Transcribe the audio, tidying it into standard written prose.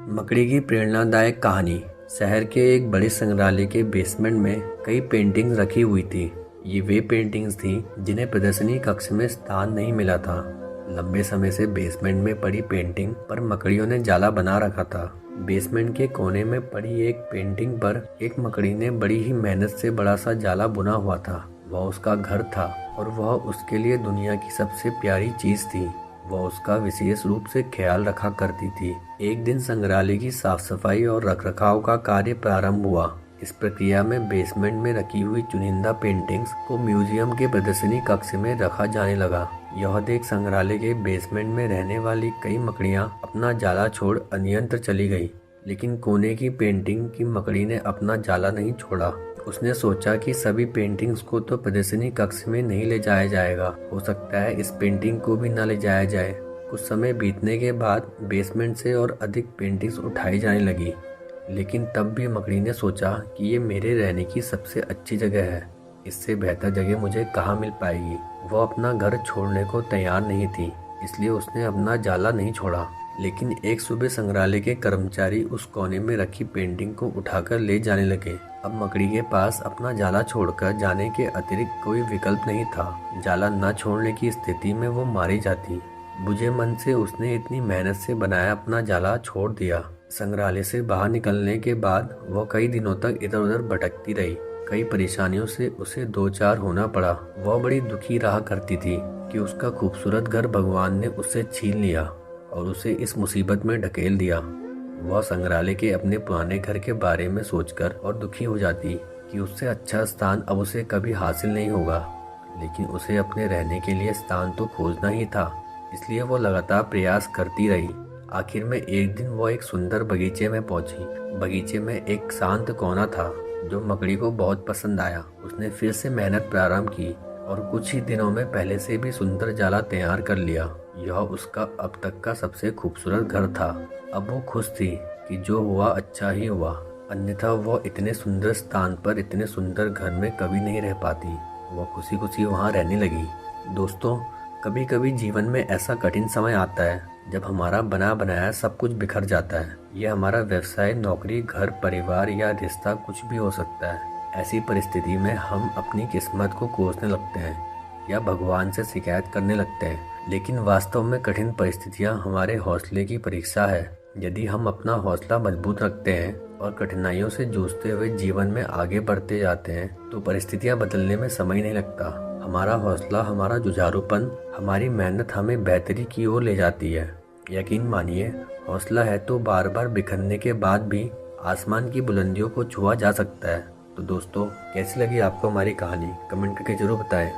मकड़ी की प्रेरणादायक कहानी। शहर के एक बड़े संग्रहालय के बेसमेंट में कई पेंटिंग्स रखी हुई थी। ये वे पेंटिंग्स थी जिन्हें प्रदर्शनी कक्ष में स्थान नहीं मिला था। लंबे समय से बेसमेंट में पड़ी पेंटिंग पर मकड़ियों ने जाला बना रखा था। बेसमेंट के कोने में पड़ी एक पेंटिंग पर एक मकड़ी ने बड़ी ही मेहनत से बड़ा सा जाला बुना हुआ था। वह उसका घर था और वह उसके लिए दुनिया की सबसे प्यारी चीज थी। वह उसका विशेष रूप से ख्याल रखा करती थी। एक दिन संग्रहालय की साफ सफाई और रखरखाव का कार्य प्रारंभ हुआ। इस प्रक्रिया में बेसमेंट में रखी हुई चुनिंदा पेंटिंग्स को म्यूजियम के प्रदर्शनी कक्ष में रखा जाने लगा। यह देख संग्रहालय के बेसमेंट में रहने वाली कई मकड़ियां अपना जाला छोड़ अन्यत्र चली गई, लेकिन कोने की पेंटिंग की मकड़ी ने अपना जाला नहीं छोड़ा। उसने सोचा कि सभी पेंटिंग्स को तो प्रदर्शनी कक्ष में नहीं ले जाया जाएगा, हो सकता है इस पेंटिंग को भी न ले जाया जाए। कुछ समय बीतने के बाद बेसमेंट से और अधिक पेंटिंग्स उठाई जाने लगी, लेकिन तब भी मकड़ी ने सोचा कि ये मेरे रहने की सबसे अच्छी जगह है। इससे बेहतर जगह मुझे कहाँ मिल पाएगी। वो अपना घर छोड़ने को तैयार नहीं थी, इसलिए उसने अपना जाला नहीं छोड़ा। लेकिन एक सुबह संग्रहालय के कर्मचारी उस कोने में रखी पेंटिंग को उठाकर ले जाने लगे। अब मकड़ी के पास अपना जाला छोड़कर जाने के अतिरिक्त कोई विकल्प नहीं था। जाला न छोड़ने की स्थिति में वो मारी जाती। बुझे मन से उसने इतनी मेहनत से बनाया अपना जाला छोड़ दिया। संग्रहालय से बाहर निकलने के बाद वह कई दिनों तक इधर उधर भटकती रही। कई परेशानियों से उसे दो चार होना पड़ा। वह बड़ी दुखी रहा करती थी कि उसका खूबसूरत घर भगवान ने उससे छीन लिया और उसे इस मुसीबत में ढकेल दिया। वह संग्रहालय के अपने पुराने घर के बारे में सोचकर और दुखी हो जाती कि उससे अच्छा स्थान अब उसे कभी हासिल नहीं होगा। लेकिन उसे अपने रहने के लिए स्थान तो खोजना ही था, इसलिए वो लगातार प्रयास करती रही। आखिर में एक दिन वो एक सुंदर बगीचे में पहुंची। बगीचे में एक शांत कोना था जो मकड़ी को बहुत पसंद आया। उसने फिर से मेहनत प्रारंभ की और कुछ ही दिनों में पहले से भी सुंदर जाला तैयार कर लिया। यह उसका अब तक का सबसे खूबसूरत घर था। अब वो खुश थी कि जो हुआ अच्छा ही हुआ, अन्यथा वह इतने सुंदर स्थान पर इतने सुंदर घर में कभी नहीं रह पाती। वह खुशी खुशी वहाँ रहने लगी। दोस्तों, कभी कभी जीवन में ऐसा कठिन समय आता है जब हमारा बना बनाया सब कुछ बिखर जाता है। यह हमारा व्यवसाय, नौकरी, घर, परिवार या रिश्ता कुछ भी हो सकता है। ऐसी परिस्थिति में हम अपनी किस्मत को कोसने लगते हैं या भगवान से शिकायत करने लगते हैं, लेकिन वास्तव में कठिन परिस्थितियां हमारे हौसले की परीक्षा है। यदि हम अपना हौसला मजबूत रखते हैं और कठिनाइयों से जूझते हुए जीवन में आगे बढ़ते जाते हैं, तो परिस्थितियां बदलने में समय नहीं लगता। हमारा हौसला, हमारा जुझारूपन, हमारी मेहनत हमें बेहतरी की ओर ले जाती है। यकीन मानिए, हौसला है तो बार बार बिखरने के बाद भी आसमान की बुलंदियों को छुआ जा सकता है। तो दोस्तों, कैसी लगी आपको हमारी कहानी? कमेंट करके जरूर बताएं।